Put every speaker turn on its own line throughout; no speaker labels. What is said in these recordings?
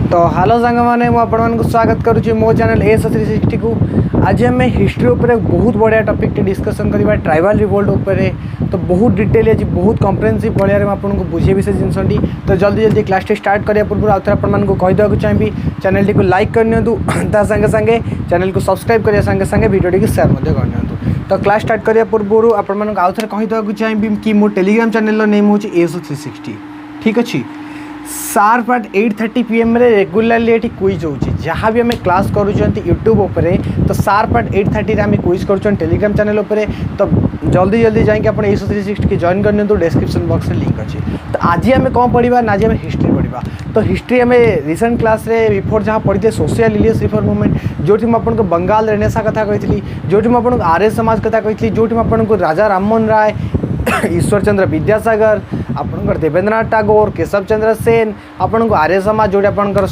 तो हेलो सांग मैंने मुझे स्वागत करुच्ची मो चैनल AS360 को। आज आम हिस्ट्री उपर बहुत बढ़िया टॉपिक टे डिस्कसन करवा ट्राइबल रिवोल्ट उपर। तो बहुत डिटेल आज बहुत कम्प्रेहेंसिव भाया आपको बुझेबी से जिनसटी। तो जल्दी जल्दी क्लास टी स्टार्ट करने पूर्व आउ थे आपको कहीदेक चाहिए चैनल टी लाइक करनी सागे सागे चैनल को सब्सक्राइब करने सागे सागे वीडियो टी शेयर करनी। तो क्लास स्टार्ट करने पूर्व आपको आउ थे कहीदेक चाहिए कि मो टेलीग्राम चैनल नेम हूँ AS360। ठीक अच्छे शार्प एट 8:30 PM रेगुलाली ये क्विज हो जहाँ भी आम क्लास करुँच यूट्यूब उपर। तो शार्प एट 8:30 आम क्विज कर टेलीग्राम चैनल उपर। तो जल्दी जल्दी जाकि आप AS360 की जॉइन करनी डिस्क्रिप्शन बॉक्स में लिंक अच्छे। तो आज आम कौन पढ़ा ना आज आम हिस्ट्री पढ़ा। तो हिस्ट्री आम रिसेंट क्लास रे बिफोर जहाँ पढ़ी सोशल रिलीजियस रिफॉर्म मूवमेंट जो आपको बंगाल रेनेसा कथा कही जो आपको आर्य समाज कथा कही जो आपको राजा राममोहन राय ईश्वर चंद्र विद्यासागर आपणकर देवेंद्रनाथ टैगोर केशव चंद्र सेन आपको आर्य समाज जो आपणकर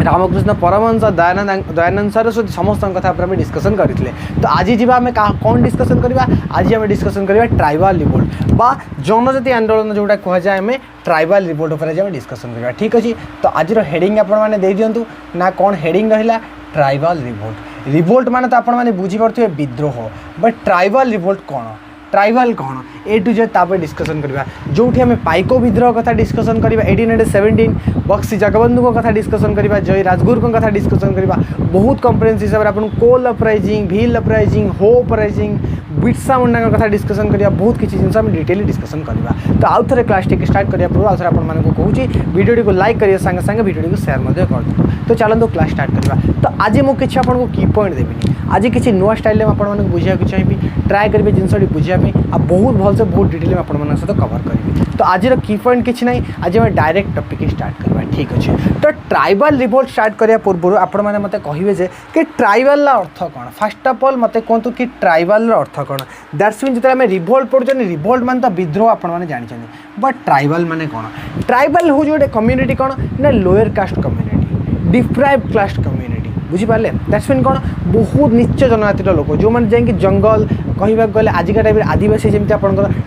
रामकृष्ण परमहंस दयानंद सरस्वती समस्त कथा पर डिस्कसन करते। तो आज जी आम कौन डिस्कसन करवा आज आम डिस्कसन करवा ट्राइबल रिवोल्ट बा जनजाति आंदोलन जोटा कहुए आम ट्राइबल रिवोल्ट उपर आज डिस्कसन करवा। ठीक अच्छे। तो आज हेडिंग आपने दे दिंतु ना कौन हेडिंग रहा ट्राइबल रिवोल्ट। रिवोल्ट माने तो आपने बुझीपे विद्रोह बट ट्राइबल रिवोल्ट कौन ट्राइबल कौन A to Z तापर डिस्कसन करवा जो आम पाइको विद्रोह कथा डिस्कसन करवा 1817 बक्सी जगबंधु कथा डिस्कसन करवा जय राजगुरु कथा डिस्कसन करवा बहुत कम्प्रेहेंसिव हिसाब से आपन कोल अपराइजिंग भील अपराइजिंग हो अपराइजिंग बिरसा मुंडा कथा डिस्कसन करवा बहुत किसी जिन आम डिटेली डिस्कसन करवा। तो आउ थे क्लास टी स्टार्ट करने पूर्व आउ थे आपको कहूँ वीडियो को लाइक करिए सागे सागे वीडियो को शेयर कर दो। तो चलते क्लास स्टार्ट करवा। तो आज मुझे किसी आपको की पॉइंट देवी आज किसी नुआ स्टाइल में आपको बुझा चाहिए ट्राए करेंगे जिनस बुझापी आ बहुत भलसे बहुत डिटेल में आप सहित कवर करी। तो आज की पॉइंट किसी ना आज आम डायरेक्ट टॉपिक स्टार्ट करवा। ठीक अच्छे। तो ट्राइबल रिवोल्ट स्टार्ट करने पूर्व आपण मैंने मत कहे कि ट्राइबल अर्थ कौन फास्ट ऑफ ऑल मत कहतु कि ट्राइबल अर्थ कौन दैट्स मीन जो आम रिवोल्ट पढ़ुं रिवोल्ट मान तो विद्रोह आपने जानते बट ट्राइबल माने कौन ट्राइबल हूँ गोटे कम्युनिटी कौन ना lower caste community deprived caste community बुझीपारे दैट्स मीन कौन बहुत नीच जनजातिर लोक जो मैंने जाकि जंगल कहवाक गले आजिका टाइम आदिवासी जमी आप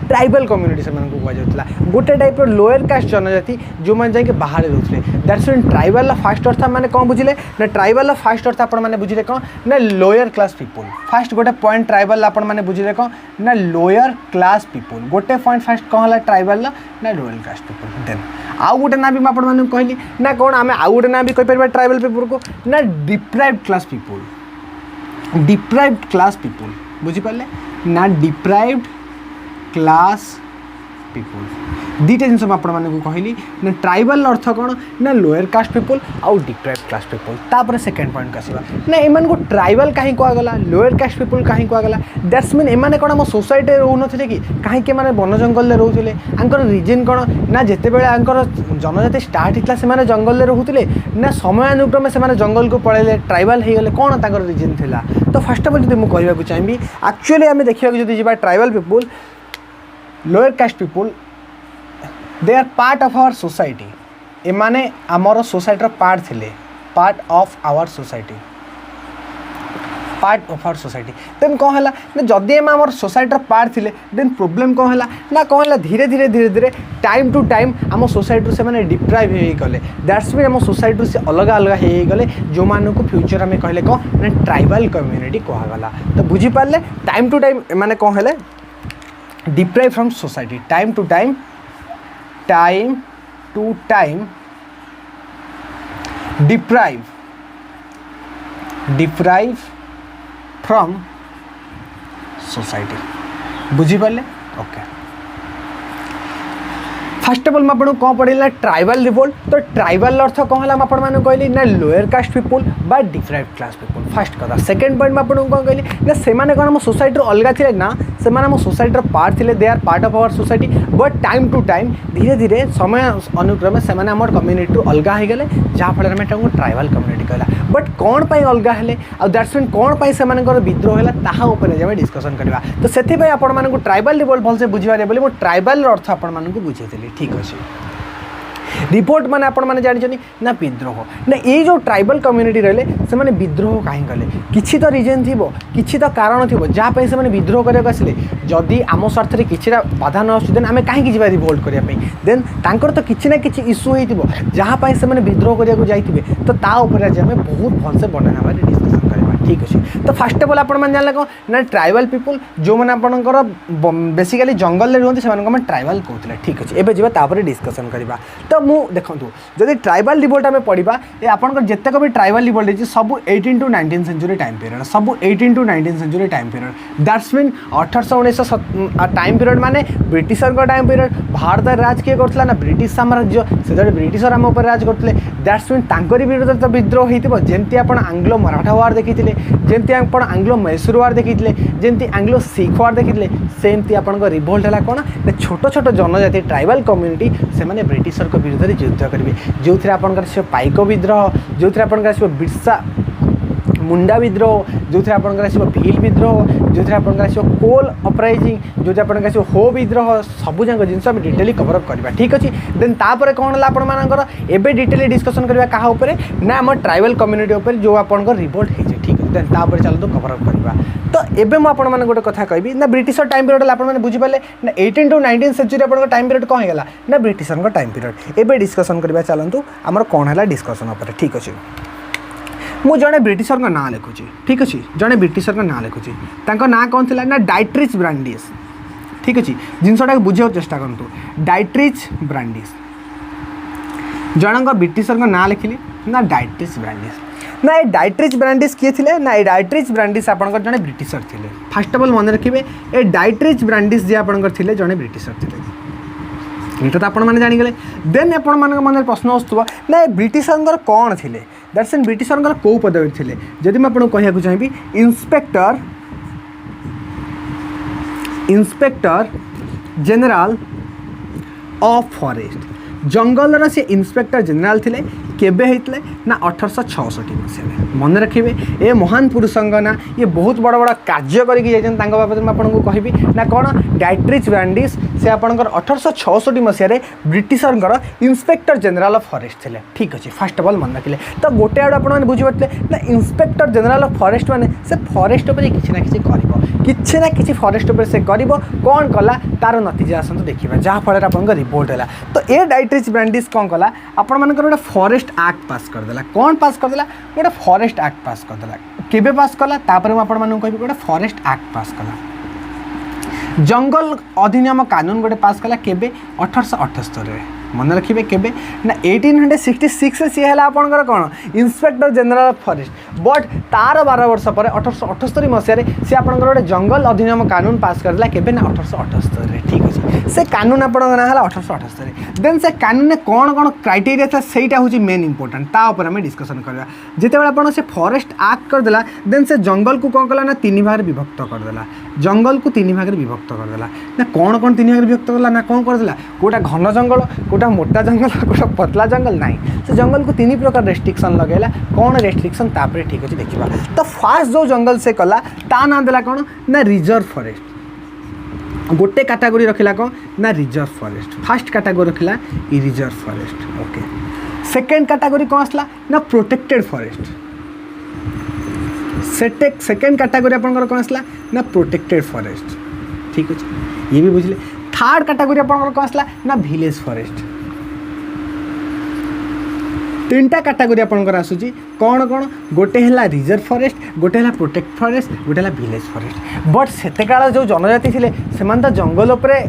ट्राइबल कम्युनिटी से कहला गोटे टाइप लोअर कास्ट जनजाति जो मैंने जाकि बाहर रोते दैट्स मीन ट्राइबल फास्ट अर्थ मैंने कौन बुझे ना ट्राइबल फास्ट अर्थ आपने बुझे कौन ना लोअर क्लास पीपुल फास्ट गोटे पॉइंट ट्राइबल आपने बुझे कौन ना लोअर क्लास पीपुल गोटे पॉइंट फास्ट कौन है ट्राइबल ना लोअर कास्ट पीपुल। देन आउ गोटे ना भी आपको कहली ना कौन आम आउ गोटे ना भी कहीपर ट्राइबल पीपुल को ना deprived class people deprived class people बुझीपारे ना डिप्राइव्ड क्लास पीपुल दीटा जिन आपको कहली ना ट्राइबल अर्थ कौन ना लोअर कास्ट पीपुल आउ डिप्राइव्ड क्लास पीपुल। तापर सेकेंड पॉइंट को आसवा ना एमान को ट्राइबल कहीं कहगला लोअर कास्ट पीपुल कहीं कहगला दैट्स मीन एमाने कौन आम सोसाइटी रोते कि कहीं मैंने वन जंगल में रोते आंकर रिजन कौन ना जिते बड़े आंकर जनजाति स्टार्ट होता से जंगल में रोते ना समयानुक्रमे से जंगल को पड़े ट्राइबल हो गले कौन तर रिजन थी। तो फर्स्ट ऑफ ऑल जो मुझे कहूँ चाहिए एक्चुअली आम देखा जो जी tribal people lower caste people they are part of our society एमाने आमर सोसाइटी पार्ट थिले part of our society part of our society. Then कौन है ना जदि आम सोसाइटी पार्ट थिले देन प्रोब्लेम कौन है ना कौन है धीरे धीरे धीरे धीरे टाइम टू टाइम आम सोसाइटी से डिप्राइव हो गले दैट्स मीन आम सोसाइटी से अलग अलग हो गले जो मानक फ्यूचर आम कहले कौन ना ट्राइबल कम्युनिटी कहगला। तो बुझीपारे टाइम टू टाइम मैंने कौन है deprive from society time to time deprive from society बुझीपारे। ओके फर्स्ट ऑफ ऑल मैं आपको कौन पढ़ेगा ट्राइबल रिवोल्ट। तो ट्राइबल अर्थ कौन है आपको कहली ना लोअर कास्ट पीपुल बा डिप्राइव्ड क्लास पीपुल फर्स्ट कथा। सेकेंड पॉइंट मैं आपको कौन कहली ना से कौन आम सोसाइटी अलग थे ना से आम सोसाइटी पार्ट थे they are part of our society but time to time धीरे धीरे समय अनुक्रमे से आम कम्युनिटी अलग हो गले जहाँफल आम ट्राइबल कम्युनिटी कहला बट कौन पाई अलग हेले आ दैट्स मीन कौन पाई से विद्रोह है ताहा ऊपर आम डिस्कसन करवा। तो से आपको ट्राइबल रिवोल्ट भलसे बुझे बोली ट्राइबल अर्थ आपको बुझे। ठीक अच्छे। रिवोल्ट माने आपण माने जानि ना विद्रोह ना ये जो ट्राइबल कम्युनिटी रहिले से माने विद्रोह कहीं कले किछि तो रीजन थिबो किछि तो कारण थिबो जहाँ पे से माने विद्रोह करके आसिले जदि आम स्वार्थ रे किछि बाधा न आसु देन आमे काहे जिबा रिवोल्ट करिया पई देन तांकर तो किछि ना किछि इश्यू होइतिबो जहाँ पे से माने विद्रोह करिया को जाइतिबे तो ता ऊपर आज आमे बहुत भलसे बना हमारे डिस्कशन करबा ठीक अछि। तो फर्स्ट ऑफ ऑल आपण माने जानले को ना ट्राइबल पीपल जो माने आपनकर बेसिकली जंगल रे रहंती से माने ट्राइबल कहउतले ठीक अछि। एबे जिबा तापर डिस्कशन करबा तो मु देखंतु जदि ट्राइबल रिवोल्ट आमे पढ़िबा ए आपनकर जत्तेक भी ट्राइबल रिवोल्ट अछि सब 18 टू 19 सेंचुरी टाइम पीरियड सब 18 to 19 century time period that's mean 1819 time period माने ब्रिटिशर का टाइम पीरियड भारत राज किए करथला ना ब्रिटिश साम्राज्य से ब्रिटिशर आम ऊपर राज करथले दैट्स मीन तांकरी विरुद्ध तो विद्रोह होइतिबो जेंति आपण आंग्लो मराठा वार देखिथिले जेंति आपण आंग्लो मैसूर वार देखिथिले जेंति आंग्लो सिख वार देखिथिले सेमति आपण को रिवोल्ट हला कोन छोट छोट जनजाति ट्राइबल कम्युनिटी से माने ब्रिटिशर को विरुद्ध रे युद्ध करिवे जो थरे आपण कर पाइक विद्रोह जो थरे आपण कर बिरसा मुंडा विद्रोह जो थरे आपण कर भील विद्रोह जो थरे आपण कर कोल अपराइजिंग जो आपण कर हो विद्रोह सबु जंग जिंस हम डिटेली कवर अप करबा ठीक अछि। देन तापर कोन ला आपण मानकर एबे डिटेली डिस्कशन करबा कहा ऊपर ना हम ट्राइबल कम्युनिटी ऊपर जो आपण को रिवोल्ट हे ठीक अछि। देन तापर चल तो कवर अप करबा तो एबे म आपण मान गोटे कथा कहबी ना ब्रिटिशर टाइम पीरियड आपण माने बुझि पाले ना 18 टू 19 सेंचुरी आपण को टाइम पीरियड कोन हे गेला ना ब्रिटिशर को टाइम पीरियड एबे डिस्कशन करबा चलंतु हमर कोन हला डिस्कशन ऊपर ठीक अछि। मु जड़े ब्रिटिशर का नाँ लिखुची ठीक अच्छे जड़े ब्रिटिशर का नाँ लिखुची तांको नाँ कौन थी ना डाइट्रिच ब्रांडिस ठीक अच्छे जिनसा बुझे चेष्टा करूँ डाइट्रिच ब्रांडिस जनक ब्रिटिशर का नाँ लिखिली ना डाइट्रिच ब्रांडिस ना ये डाइट्रिच ब्रांडिस किए थे ना ये डाइट्रिच ब्रांडिस आपंकर जड़े ब्रिटिशर थे फास्ट ऑफ ऑल मन रखिए ए डाइट्रिच ब्रांडिस जी आपंकर थे जड़े ब्रिटिशर थे ये तो आपण मैंने जानीगले देन आपण मान मन प्रश्न आसुव ना ब्रिटिशर कौन थे दैट्स इन ब्रिटिशर कौ पदवी थे जदि मैं आपको कहूँ चाहिए इंस्पेक्टर जनरल ऑफ फॉरेस्ट जंगल से इंस्पेक्टर जनरल थे केबे होते ना 1866 मसीह मन रखिए ए महान पुरुष ना ये बहुत बड़ बड़ कार्य करके बाबद में आपको कहबी ना कौन डाइट्रिच ब्रांडिस से आपंकर 1866 मसीह Britisher inspector general of forest थे ठीक अच्छे फास्ट ऑफ ऑल मन रखिले तो गोटे आड़ आपने बुझीपारे ना इंस्पेक्टर जनरल ऑफ फॉरेस्ट माने से फॉरेस्ट उपर किसी ना किसी फॉरेस्ट उपर से कर कौन कला तार नतीजा आसतु देखा जहाँफल आप रिपोर्ट है तो ये डाइट्रिच ब्रांडिस कौन कला आपण मान गोटे फॉरेस्ट एक्ट पास करदेला कौन पास करदेला गोटे फॉरेस्ट एक्ट पास करदेला केबे पास कला तापर आपण मानू कहबी गोटे फॉरेस्ट एक्ट पास कला जंगल अधिनियम कानून गोटे पास कला केबे 1878 मन रखिए केबे ना 1866 सी है आपंकर कौन inspector general of forest but तार 12 वर्ष पर 1878 मसीह सी आपंकर गोटे जंगल अधिनियम कानून पास करदेला केबे ना 1878 ठीक अच्छे से कानून आप ना 1878 देन से कानून में कौन कौन क्राइटेरिया था सहीटा हूँ मेन इंपोर्टाट तापर आम डिस्कसन करवा जितेबाला आप से फॉरेस्ट एक्ट करदेला देन से जंगल को कौन कला ना 3 भाग विभक्त करदेला जंगल को 3 भाग विभक्त करदेला ना कौन कौन 3 भाग विभक्त करला ना कौन करदेला कोटा घन जंगल कोटा मोटा जंगल कोटा पतला जंगल नहीं से जंगल को 3 प्रकार रेस्ट्रिक्शन लगेला कौन रेस्ट्रिक्शन तापर ठीक अच्छे देखा तो फास्ट जो जंगल से कला ता ना देला कौन ना रिजर्व फॉरेस्ट गोटे कैटेगरी रखिला कौन ना रिजर्व फॉरेस्ट फर्स्ट कैटेगरी रखिला ई reserve forest okay second category कौन आसला ना प्रोटेक्टेड फॉरेस्ट सेकंड कैटेगरी आपनकर कौन आसला ना प्रोटेक्टेड फॉरेस्ट ठीक अच्छे ये भी बुझले थर्ड कैटेगरी आपनकर कौन आसला ना विलेज फॉरेस्ट 3टा कैटेगरी आपनकर आसुची कौन कौन गोटे है रिजर्व फॉरेस्ट गोटे है प्रोटेक्ट फॉरेस्ट गोटे है विलेज फॉरेस्ट बट सेते काल जो जनजाति थे से तो जंगल उपरे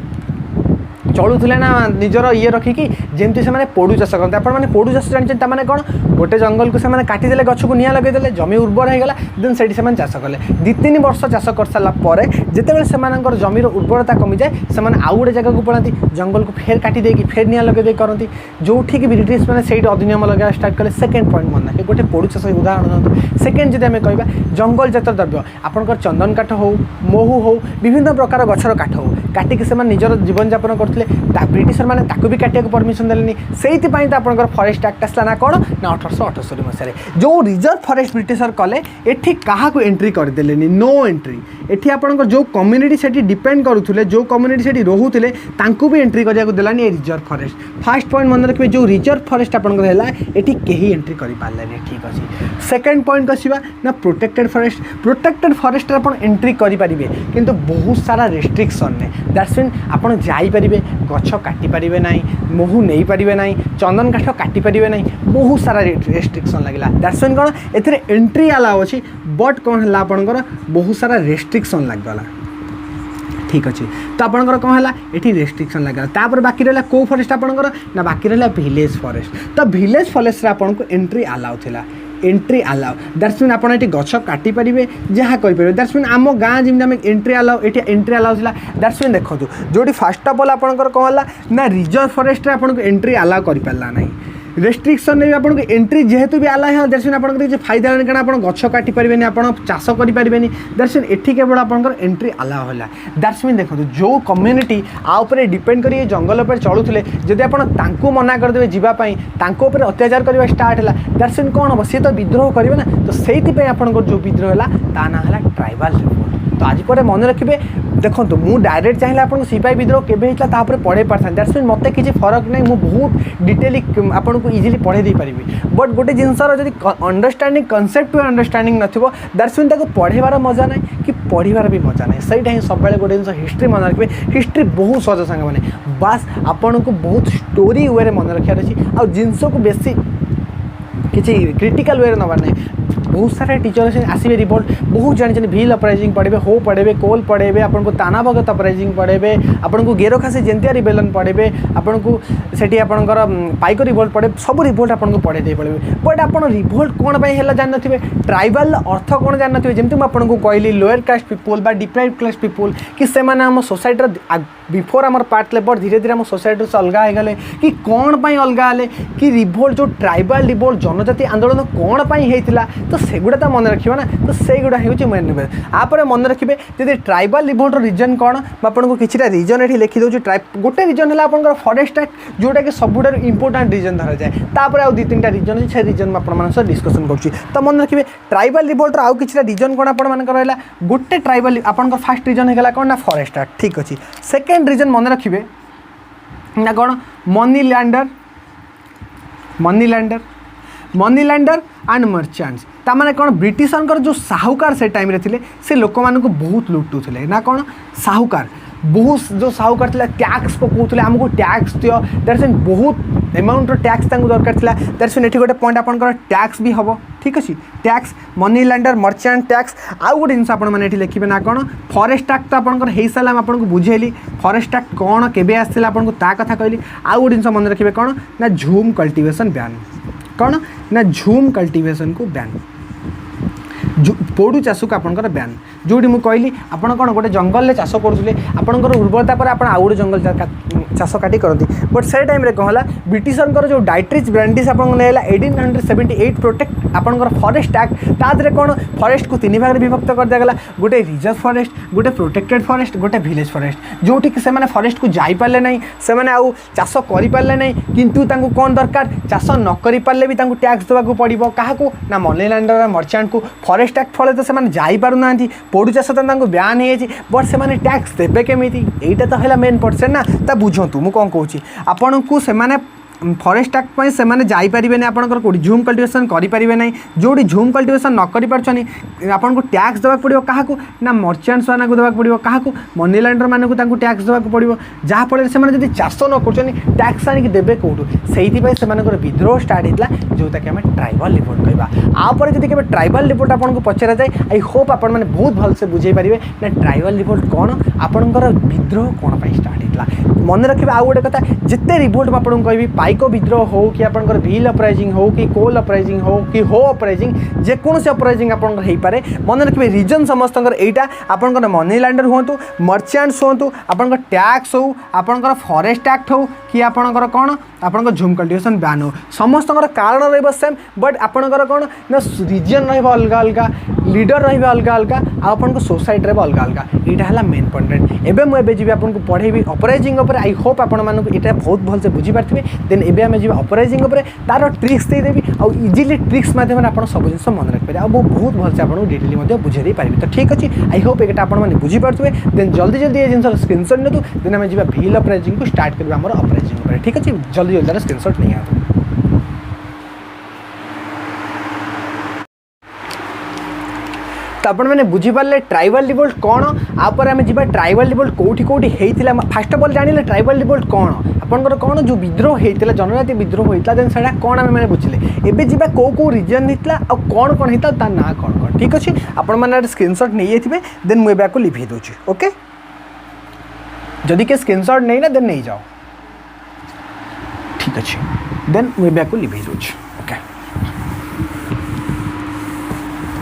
चलुले ना निजर ये रखिकी जमी से पोड़ू चाष करते आपने पोड़ू चाष जानते मैंने कौन गोटे जंगल को से काटिदे गछ को निआ लगेदे जमी उर्वर होगा देन से चाष कले 2-3 वर्ष चाष कर सारापर जिते से जमीर उर्वरता कमी जाए से आउ गोटे जगह को पड़ाती जंगल को फेर काटिदे फेर निआ लगे करती जो ठीक ब्रिटिश मैंने से अधिनियम लगे स्टार्ट कले सेकेंड पॉइंट मन रखे गोटे पोड़ू चाष उदाहरण दिखाँ सेकेंड जब आम कह जंगल जात द्रव्य आपंकर चंदन काठ हो महू हो विभिन्न प्रकार गचर काठ हो काटिकी से निजर जीवन यापन करते ब्रिटिशर मैंने ताकू भी काटिया परमिशन देलेनी से तो आपंकर फरेस्ट एक्ट आसला ना कौन ना 1878 मसीह जो रिजर्व फरेस्ट ब्रिटिशर कले एठी क्या एंट्री करदे नो एंट्री एठी आपंकर जो कम्युनिटी से डिपेंड करुले जो कम्युनिटी से रोते भी एंट्री करने देलानी रिजर्व फरेस्ट फास्ट पॉइंट मन रखिए जो रिजर्व फरेस्ट आपंकर है एठी कहीं एंट्री कर पारे ठीक अच्छे सेकेंड पॉइंट कसिबा ना प्रोटेक्टेड फरेस्ट आप एंट्री करेंगे किंतु बहुत सारा रेस्ट्रिक्शन ने दैट्स मीन आप जापर गछ काटिपारे ना महू नहीं पारे ना चंदन काठ काटिपारे ना बहुत सारा रेस्ट्रिक्शन लगे दैट्स मीन कौन ए एंट्री अलाउ अच्छी बट कौन है आपंकर बहुत सारा रेस्ट्रिक्शन लगला ठीक अच्छे तो आपंकर कौन है ये रेस्ट्रिक्शन लगे तापर बाकी रहा कौ फरेस्ट आपंकर ना बाकी रहा विलेज फरेस्ट तो विलेज फरेस्ट आपको एंट्री अलाउ थिला एंट्री अलाउ दैट्स मीन आप गछ काटिपारे जहाँ करेंगे दैट्स मीन आम गाँ जमी एंट्री अलाउ ये एंट्री अलाउ था दैट्स मीन देखो जो फर्स्ट अफ ऑल आपंकर कौन है ना रिजर्व फरेस्ट आपको एंट्री अलाउ कर पारा ना रेस्ट्रिक्शन ने भी आपको एंट्री जेहेतु भी अलाउ है दैट्स मीन आपको किसी फायदा नहीं कारण आप गछ काटिपारे आप चाष करेंगे दैट्स मीन एठी केवल आपंकर एंट्री अलाउ है दैट्स मीन देखो जो कम्युनिटी आउे डिपेंड कर जंगल पर चलुले जदि आप मना करदे जावाई अत्याचार करवा स्टार्ट है दैट्स मीन कौन हम सी तो विद्रोह करेंगे ना तो से आपंकर जो विद्रोह है ता ना है ट्राइबल रिवोल्ट तो आज पर मन रखिए देखो मुझे डायरेक्ट चाहिए आपको सिपाही विद्रोह केवे होता पढ़े पार्थ दैट्स मीन मत किसी फरक नहीं मुझे बहुत डिटेली आपको इजिली पढ़े दे पारि बट गोटे जिनसर जब अंडरस्टांडिंग कनसेप्ट टू अंडरस्टांडिंग नथिबो दैट्स मीन ताको पढ़ेबार मजा ना कि पढ़ार भी मजा ना सहीटा ही सब गोटे जिन हिस्ट्री मन रखिए हिस्ट्री बहुत सहज सांग मैंने बास आपन को बहुत स्टोरी वे मन रखार अच्छी आ जिनस को बेसी किसी क्रिटिकल वे नबार ना बहुत सारे टीचर आसवे रिवोल्ट बहुत जानी भील अपराइजिंग पढ़े हो पढ़े कोल पढ़े आपको ताना भगत अपराइजिंग पढ़े आपको गेरो खासी जेंतिया रिबेलन पढ़े आपको सेठी आपंकर पाइक रिवोल्ट पढ़े सब रिवोल्ट आपको पढ़े दे पड़े बट आप रिवोल्ट कौन है जानते ट्राइबल अर्थ कौन जानते जमी मुझे कहली लोअर कास्ट पीपुल बा डिप्राइव क्लास पीपुल कि से आम सोसाइटी बिफोर आम पार्ट लेबर धीरे धीरे आम सोसाइटी से अलग हो गले कि कौन पाई अलग है कि रिवोल्ट जो ट्राइबल रिवोल्ट जनजाति आंदोलन कौन पाई होता तो सेगुड़ा तो मन रखा ना तो सेगुड़ा हूँ मेन आप मन रखिए जब ट्राइबल रिवोल्ट रिजन कौन आपको किसी रिजन ये लिखिदे गोटे रिजन है आप फरेस्ट एक्ट जोटा कि सबुठ इंपोर्टाट रिजन धरा जाए तापर आउ 2-3टा रिजन अच्छे रिजन आप डिस्कसन करुँच तो मन रखिए ट्राइबल रिवोल्टर आउ कि रिजन कौन आप गोटे ट्राइबल आप फास्ट रिजन होगा कौन ना फरेस्ट एक्ट ठीक अच्छे सेकेंड रिजन मन रखिए ना कौन मनी लैंडर एंड मर्चेंट्स ताने कौन ब्रिटिशर जो साहूकार से टाइम रे थिले से लोक मानक बहुत लुटुले ना कौन साहूकार बहुत जो साहूकार थिला टैक्स पकाउले आमको टैक्स दियो दैट्स मीन बहुत अमाउंट टैक्स दरकार थिला दैट्स मीन एठी गोटे पॉइंट आपनकर टैक्स भी हबो ठीक अच्छे tax money lender merchant tax आउ गोटे जिन आपने लिखे ना कौन फरेस्ट एक्ट तो आपंकर हो सारा आपको बुझेली फरेस्ट एक्ट कौन केबे आसला आपको ता कथा कहली आउ गोटे जिन मन रखिए कौन ना झूम कल्टिवेशन बैन कौन ना झूम कल्टिवेशन को बैन पोड़ू चाष को आपंकर बैन जोटी मुझे कहली आप कौन गोटे जंगल चाष करुले आपंकर उर्वरता पर आप आउ गोटे जंगल चाष काटी करती बट से टाइम कौन है ब्रिटिशर जो डाइट्रिच ब्रांडिस आप 1878 प्रोटेक्ट आपंकर फरेस्ट एक्ट तादे कौन फरेस्ट को 3 भाग विभक्त कर दिगला गोटे रिजर्व फरेस्ट गोटे प्रोटेक्टेड फरेस्ट गोटे विलेज फरेस्ट जोटि से फरेस्ट को जापारे ना से आउ चाष करें ना किंतु कौन दरकार चाष न करें भी टैक्स देवाक पड़ो क्या ना मनी लैंडर मर्चेंट को फरेस्ट एक्ट फल तो से जापार ना पोड़ू चाष तो ब्यान हो बट से टैक्स देवे केमी यहीटा तो है मेन परसेंट ना तो बुझंतु मुझे कौन कहूँ आपन को से फरेस्ट एक्ट से जापारे ना आपंकर कौटी झूम कल्टिवेशन करेंगे ना जोड़ी झूम कल्टिवेशन न कर आपको टैक्स देवाक पड़ो क्या ना मर्चेंट्स मानक देवाक पड़ो क्या मनी लैंडर मानक टैक्स देवाक पड़ो जहाँफल से चाष न कर टैक्स आनिक देवे कौटू से विद्रोह स्टार्ट होता जोटा कि आम ट्राइबल रिवोल्ट कहवा आपर जब केवल ट्राइबल रिवोल्ट आपको पचरा जाए आई होप आप बहुत भलसे बुझे पारे ना ट्राइबल रिवोल्ट कौन आपंकर विद्रोह कौन स्टार्ट होता मन रखिए आउ गोटे कथा जिते रिवोल्ट आपको कहबी पाइक विद्रोह हो कि आपंकर व्हील अपराइजिंग हो कि कोल अपराइजिंग हो कि हो अपराइजिंग जेकोसी अपराइजिंग आपंकर हो पारे मन रखिए रिजन समस्त एटा आपंकर मनी लैंडर हूँ मर्चेंट्स हूँ आपंकर टैक्स हो आपंकर फरेस्ट एक्ट हो कि आपंकर कौन आपंकर झूम कल्टिवेशन बैन हो समस्त कारण रही सेम बट आपंकर कौन ना रिजन रहा अलग अलग लीडर रही अलग अलग आपन सोसाइटी में अलग अलग यहाँ है मेन कंटेंट। एबे मुझे जी आपको पढ़ेबी अपराइजिंग उपर। आई होप आपण मानक ये बहुत भलसे बुझीपारे। देन एबे आम जी अपराइजिंग उपर तार ट्रिक्स देदेवी आउ इजिली ट्रिक्स माध्यम आप सब जिन मन रखिपारे आ बहुत भलसे आपको डिटेली बुझे पारि। तो ठीक अच्छे आई होप ये आपने बुझीपारे। देन जल्दी जल्दी ये जिन स्क्रीनशॉट नियंतु। देन आम जी व्हील अपराइजिंग को स्टार्ट करवा आम अपराइजिंग उपर। ठीक अच्छे जल्दी जल्दी स्क्रीनशॉट नहीं आता। तो आपण मैंने बुझीपारे ट्राइबल रिवोल्ट कौन आपर आम जा ट्राइबल रिवोल्ट कौटी कौटी होता। फास्ट अफ ऑल जानिले ट्राइबल रिवोल्ट कौन आपंकर कौन जो विद्रोह होता जनजाति विद्रोह होता। देन से कौन आम मैंने बुझे एवं जा कौ रिजन होता आ कौन कौन होता ता ना कौन कौन। ठीक अच्छे आपण मैंने स्क्रीनशॉट नहीं जाइए। देन मुझे आपको लिखी दूसरी। ओके जदि के स्क्रीनशॉट नहीं ना देन नहीं जाओ। ठीक अच्छे देन मुझे आपको लिखी दूसरी। ओके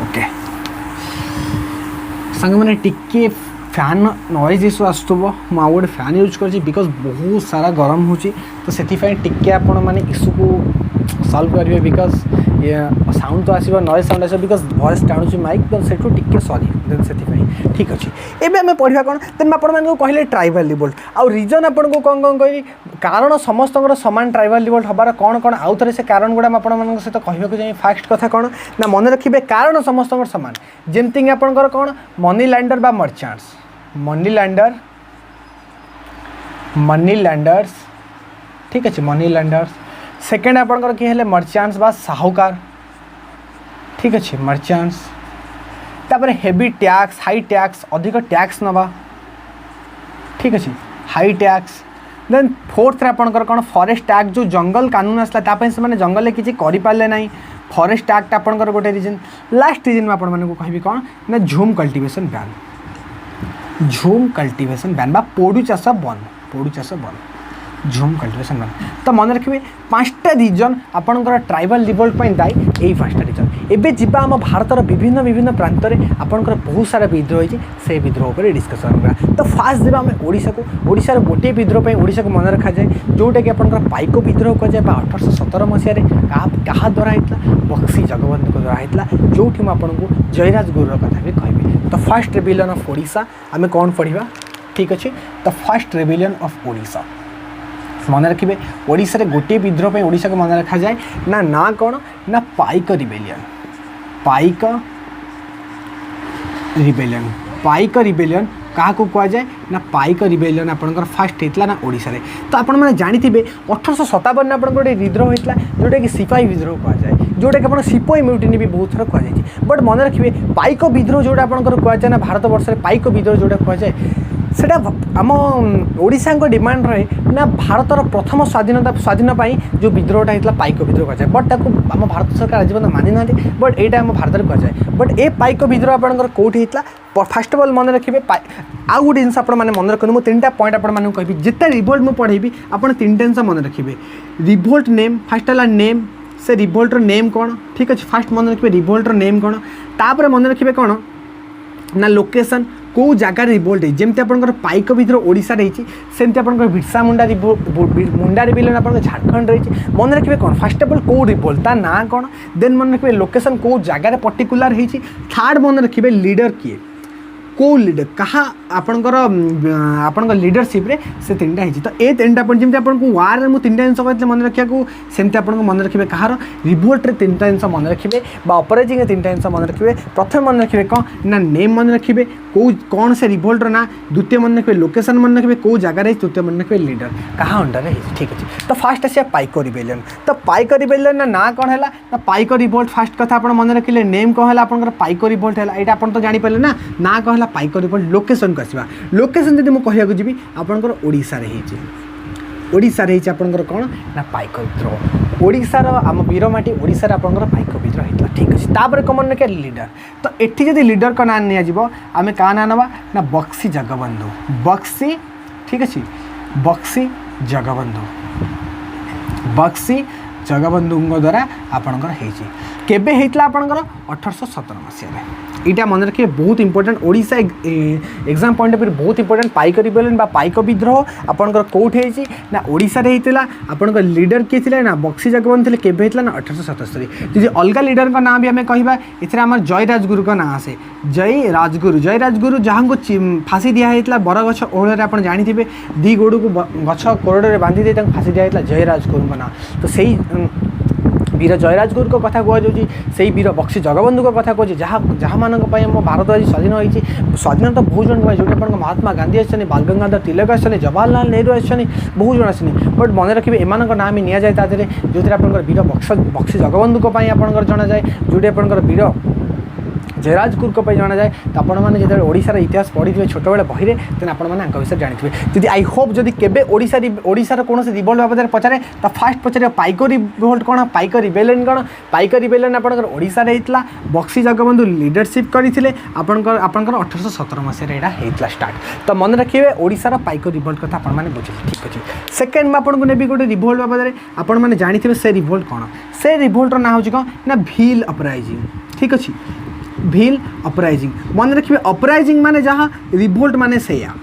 ओके सांग मैंने टिके फैन नॉइज इश्यू आसुव मुझे गोटे फैन यूज कर बिकज बहुत सारा गरम हो तो से टिके आपण मैंने इश्यू को सॉल्व करेंगे बिकज साउंड तो आसो नॉइज साउंड आस बिकज वॉइस टाणुची माइक देन से टिके सॉरी देन से ठीक अच्छे। एवं आम पढ़ा कौन देन आपको कहले ट्राइबल रिवोल्ट आउ रीजन आपको कौन कौन कह कारण समस्त सामान ट्राइबल रिवोल्ट हबार कौन कौन आउ थे से कारण गुड़ा आपण सहित कहवाक चाहिए। फास्ट कथा कौन ना मन रखिए कारण समस्त सामान जमती आपंकर कौन मनी लैंडर बा मर्चेंट्स मनी लैंडर्स। ठीक अच्छे मनी लैंडर्स। सेकेंड आपंकर किए हेले मर्चेंट्स बा साहूकार। ठीक अच्छे मर्चेंट्स। तापर हेवी टैक्स हाई टैक्स अधिक टैक्स नवा। ठीक अच्छे हाई टैक्स। देन फोर्थ आपंकर कौन फॉरेस्ट एक्ट जो जंगल कानून आसला से जंगल किसी करें ना फॉरेस्ट एक्ट आपंकर गोटे रीजन। लास्ट रीजन में आपको कहबी कौन ना झूम कल्टिवेशन बैन। झूम कल्टिवेशन बैन बा पोडू चाष बंद झूम कल्टिवेशन बैन। तो मन रखिए पांचटा रीजन आपंकर ट्राइबल रिवोल्ट दायी यही पांचटा रीजन। एवं जी आम भारतर विभिन्न विभिन्न प्रांत में आपंकर बहुत सारा विद्रोह होती से विद्रोह पर डिस्कसन होगा। तो फास्ट देवा आम ओडिशा को ओडिशार गोटे विद्रोह ओडिशा को मन रखा जाए जोटा कि आपंकर पाइक विद्रोह कहुए 1817 मसीह क्या द्वारा होता बक्सी जगबंधु द्वारा होता जो आपको जयराज गुरुर कथा भी कहबी। तो फर्स्ट रेबेलियन ऑफ ओडिशा आम कौन पढ़ा। ठीक अच्छे तो फर्स्ट रेबेलियन ऑफ ओडिशा मन रखिए ओडिशा रे गोटे विद्रोह ओडिशा को मन रखा जाए ना कौन ना पाइक रिबेलियन। पाइक रिबेलियन क्या कह जाए ना पाइक रिबेलियन आपंकर फास्ट होता ना ओडिशा रे। तो आपण मैंने जानी 1857 में आपको गोटे विद्रोह होता जोटा कि सिपाही विद्रोह कह जाए जोटा कि आप सिपाही म्यूटिनी भी बहुत थर कहुई। बट मन रखिए पाइक विद्रोह जोटा आपंकर कह जाए ना भारत वर्ष में पाइक विद्रोह जोटा कह जाए सेटा आम ओडिशा को डिमांड रहे ना भारतर प्रथम स्वाधीन पाई जो विद्रोहटा होता पाइक विद्रोह कह जाए। बट ताको आम भारत सरकार आज पर्यटन मानि ना बट यहाँ आम भारत में कह जाए। बट ए पाइक विद्रोह आपंकर कौटी होता फास्ट अफ ऑल मन रखिए आउ गोटे जिन मैंने मन रखते मुझे 3टा पॉइंट आपको कहबी जिते रिवोल्ट मुझे पढ़ेबी आप 3 जिन मन रखिए। रिवोल्ट नेम फास्ट है नेम से रिवोल्टर नेम कौन। ठीक अच्छे फास्ट मन रखिए रिवोल्टर नेम कौन तापर मन रखिए कौन ना लोकेशन कौ जगार रिवोल्ट जमी आपंकर पाइक विद्रोह ओडिशा रही सेमती आपंकर बिरसा मुंडा रिबेलियन आप झारखंड रही मन रखिए कौन फास्ट अफ ऑल कौ रिवोल्ट ता ना कौन। देन मन रखिए लोकेशन कौ जगार पर्टिकुलर होती। थर्ड मन रखिए लीडर किए कौ लीडर कहा आपंकर लीडरशिप रे से 3टा होती। तो ये 3टा पॉइंट जमी आपको वार मुझे 3टा जिन कहते मन रखा सेमती आप मन रखिए कहार रिवोल्ट रे 3टा जिन मन रखिए अपराइजिंग 3टा जिन मन रखिए। प्रथम मन रखिए कौन ना नेम मन रखिए कौन से रिवोल्टर ना। द्वितीय मन रखिए लोकेशन मन रखिए कौ जगह रही। तृतीय मन रखिए लीडर क्या अंडर है। ठीक अच्छे तो फास्ट आसा पाइक रिबेलियन। तो पाइक रिबेलियन ना कौन है ना पाइक रिवोल्ट फास्ट कथा आप मन रखिए नेम कौन है आपंकर पाइक रिवोल्ट है यहाँ आप तो जानीपारे ना कौन है पाइक रिवोल्ट। लोकेशन को आसवा लोकेशन जब मुझे कहूँ जी आपंकर ओडिशा रे आपंकर कौन ना पाइक विद्रोह ओडिशार आम वीरमाटी ओडिशा आपंकर पाइक विद्रोह होता। ठीक अच्छे तापर कमन रखिए लीडर। तो एटी जब लीडर का ना आम क्या ना नवा ना बक्सी जगबंधु बक्सी। ठीक अच्छे बक्सी जगबंधु जगबंधु द्वारा आपणकर केबे हेतला आपनकर 1817 मसिया यहाँ मन रखिए बहुत important Odisha exam point of view बहुत इंपोर्टेंट पाइक रिबेलियन बा पाइक विद्रोह आपनकर कोठ हेची ना ओडिशा रे हेतला आपनकर लीडर के थिले ना बक्सी जगबंधु थिले केबे हेतला ना 1877 जदि अलगा लीडर का नाम भी हमें कहबा इथरे हमर जय राजगुरु का नाम आसे जय राजगुरु जहाँ को फांसी दिया हेतला बरगछ ओहळे रे आपण जानि थिबे दी गोडू को गछ कोरडे रे बांधी दे फांसी दिया हेतला जय राजगुरु का नाम तो सही वीर जयराजगुरु को कथा कहुच्छी से वीर बक्सी जगबंधु को कथा कहे जहाँ जहाँ मान भारत आज स्वाधीन होती स्वाधीनता बहुत जन जो आप महात्मा गांधी आसने बाल गंगाधर तिलक आसने जवाहरलाल नेहरू आसने बहुत जन आसने बट मन रखिए एम ना भी नि जाए तादे जो वीर बक्सी जगबंधु को आप जना जाए जो आप वीर जयराजगुरु को जना जाए तो आपण मैंने जो ओडिशार इतिहास पढ़ी थे छोट बड़े बही तेज आप विषय जानी थे आई होप जदि केबे ओडिशार कौन रिवोल्ट बाबद पचारे तो फास्ट पचारे पाइक रिवोल्ट कौन पाइक रिबेलियन कौन पाइक रिबेलियन आपंकर ओडिशा होता बक्सी जगबंधु लीडरशिप करते आपंकर 1817 मसीह होता स्टार्ट तो मन रखिए ओडिशार पाइक रिवोल्ट कथा आपने बुझे ठीक अच्छे सेकेंड में आपको नेबी गोटे रिवोल्ट बाबद आपने जानी से रिवोल्ट कौन से रिवोल्टर ना हूँ कौन ना भील अपराइजिंग ठीक अच्छे भील अपराइजिंग मन रखिए अपराइजिंग माने जहाँ रिवोल्ट माने सेया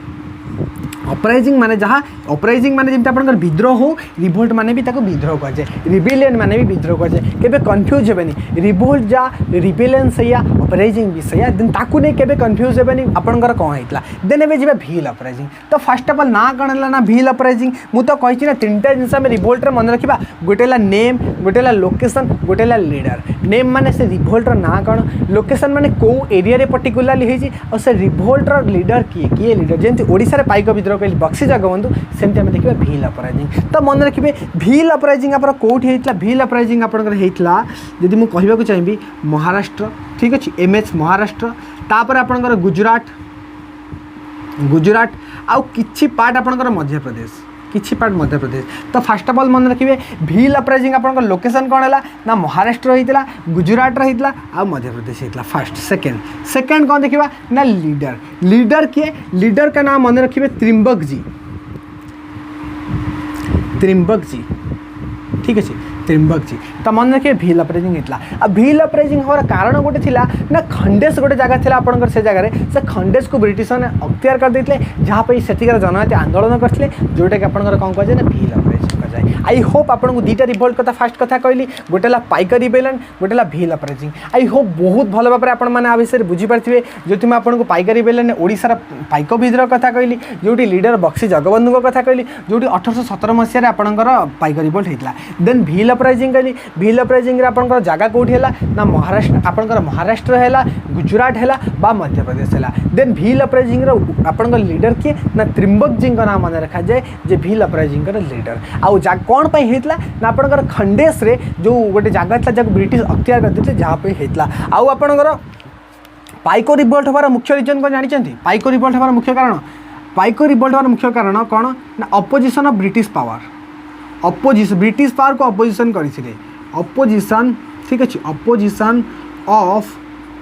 अपराइजिंग माने जहाँ अपराइजिंग माने जमी आप विद्रोह हो रिवोल्ट माने भी ताको विद्रोह कह जाए रिबेलियन माने भी विद्रोह कह जाए केबे कन्फ्यूज हेबेनी रिवोल्ट जा रिबेलियन सैया अपराइजिंग भी सैया देन ताकू नहीं केबे कन्फ्यूज हेबेनी आपनकर कौन होइतला देन एबे जिबे भील अपराइजिंग तो फर्स्ट ऑफ ऑल ना कौन है ना भील अपराइजिंग मु तो कहि ना तीनटा जिनस में रिवोल्ट रे मन रखिबा गोटेला नेम गोटेला लोकेशन गोटेला लीडर नेम माने से रिवोल्टर ना कौन लोकेशन माने को एरिया रे पर्टिकुलरली हेजी और से रिवोल्टर लीडर किए लीडर जेंति ओडिसा रे पाइक विद्रोह कहली बक्सी जगबंधु सेमती आम देखिए भील अपराइजिंग तो मन रखिए भील अपराइजिंग आप कौटी होता भील अपराइजिंग आपंकर होता जदि मुझे कहवाक चाहिए महाराष्ट्र ठीक अच्छे एमएच महाराष्ट्र तापर आपंकर गुजरात आउ किछि पार्ट आपंकर मध्य प्रदेश किछि पार्ट मध्य प्रदेश तो फास्ट ऑफ ऑल मन रखिए भील अपराइजिंग आपंकर लोकेशन कौन है ना महाराष्ट्र होता गुजरात होता आ मध्य प्रदेश होता फर्स्ट सेकेंड कौन देखा ना लीडर किए लीडर का नाम मन रखिए त्रिंबक जी ठीक अच्छे त्रिंबक जी तो मन रखिए भील अपराइजिंग होता अब भील अपराइजिंग होवार कारण गोटे थिला ना खंडेश गोटे जगह थिला आपनकर से जगह से खंडेश को ब्रिटिश ने अख्तियार कर देते जहाँ पे सेठिकार जनजाति आंदोलन करते जोटा कि आपनकर कौन कह जाए ना भील अपराइजिंग कह जाए आई होप आपको दुईटा रिवोल्ट कथा फास्ट कथा कहली गोटेला पाइक रिबेलियन गोटेला भील अपराइजिंग आई होप बहुत भल भाव में आपण आ विषय बुझीपारे जो मैं आपको पाइक रिबेलियन ओडिशार पाइक विद्रोह कथा कहली जोटी लीडर बक्सी जगबंधु कथा कहली जोटी 1817 मसीह आपंकर पाइक रिवोल्ट होता देन भील अपराइजिंग कहली भील अपराइजिंग आपंकर जगह कौटी है ना महाराष्ट्र आपंकर महाराष्ट्र है गुजरात है बा मध्य प्रदेश है देन भील अपराइजिंग आपंकर लीडर किए ना त्रिंबक जी का नाम मन रखा जाए जे भील अपराइजिंग लीडर आउ कौन पाई होता ना आपंकर खंडेश रे जो गोटे जगह था जब ब्रिटिश अख्तियार करते जहाँ पे होता आउ आपंकर पाइक रिवोल्ट हमारा मुख्य रीजन कौन जानते पाइक रिवोल्ट हमारा मुख्य कारण पाइक रिवोल्ट हमारा मुख्य कारण कौन ना opposition of British power opposition British power को अपोजिशन करते अपोजिशन ठीक अच्छे अपोजिशन ऑफ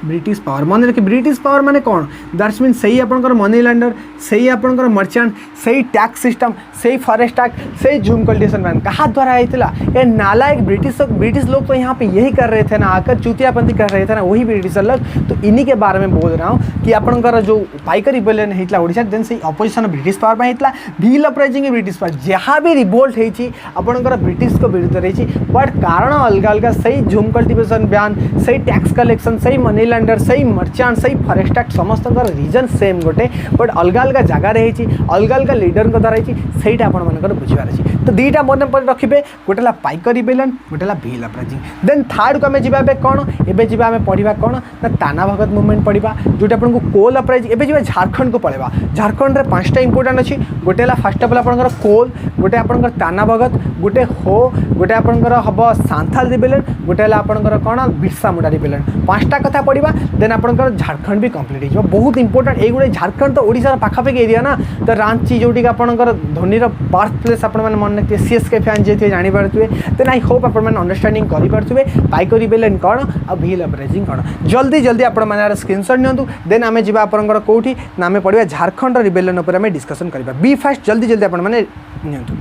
ब्रिटिश पावर मन रखिए ब्रिटिश पावर माने कौन दैट्स मीन सही आपंकर मनी लैंडर सही आपंकर मर्चेंट सही टैक्स सिस्टम सही फॉरेस्ट एक्ट सही झूम कल्टिवेशन बैन कहाँ द्वारा होता ये नालायक ब्रिटिश लोग तो यहाँ पे यही कर रहे थे ना आकर चूतियापंथी कर रहे थे ना वही ब्रिटिशर लोग तो इन्हीं के बारे में बोल रहा हूँ कि आपंकर जो पाइक रिबेलियन होता ओडिशा देन से अपोजिशन ब्रिटिश पावर में होता भील अपराइजिंग ब्रिटिश पावर जहाँ भी रिवोल्ट होती आपंकर ब्रिटिश को विरुद्ध रही बट कारण अलग अलग सही झूम कल्टिवेशन बैन सही टैक्स कलेक्शन सही मनी लैंडर सही मर्चेंट सही फॉरेस्ट एक्ट समस्त रीजन सेम गोटे बट अलग अलग जगह रही अलग अलग लीडर द्वारा रही आपंकर बुझार अच्छी तो दुईटा मन रखिए गोटेला पाइक रिबेलियन गोटेला भील अपराइजिंग देन थर्ड को आम जा कौन एवं जा पढ़ा कौन ना ताना भगत मुवमेंट पढ़ा जोटा आपको कोल अपराइजिंग एवं जा झारखंड को पढ़ा झारखंड में 5टा इंपोर्टाट अच्छी गोटेला फास्ट ऑफ ऑल आपंकर कोल गोटे आपंकर ताना भगत गोटे हो गोटे आपंकर हम सांथाल रिबेलियन गोटे आपंकर कौन बिरसा मुंडा रिबेलियन 5टा कथा पढ़ा देन आपंकर झारखंड भी कंप्लीट हो बहुत इंपोर्टेंट ये गोटे झारखंड तो ओडिशा पाखापाखि एरिया ना तो रांची जोटी आपंकर धोनी बर्थ प्लेस आप मन रखिए सीएसके फैन जी थे जानीपे देन आई होप आप अंडरस्टांडिंग करेंगे पाइक रिबेलियन कौन आ भील अपराइजिंग कौन जल्दी जल्दी आप स्क्रीनशॉट नियंतु देन आम जा आपंकर कौटी ना आम पढ़ा झारखंड रिबेलियन उपर आम डिस्कसन करवा बी फास्ट जल्दी जल्दी आप नियंतु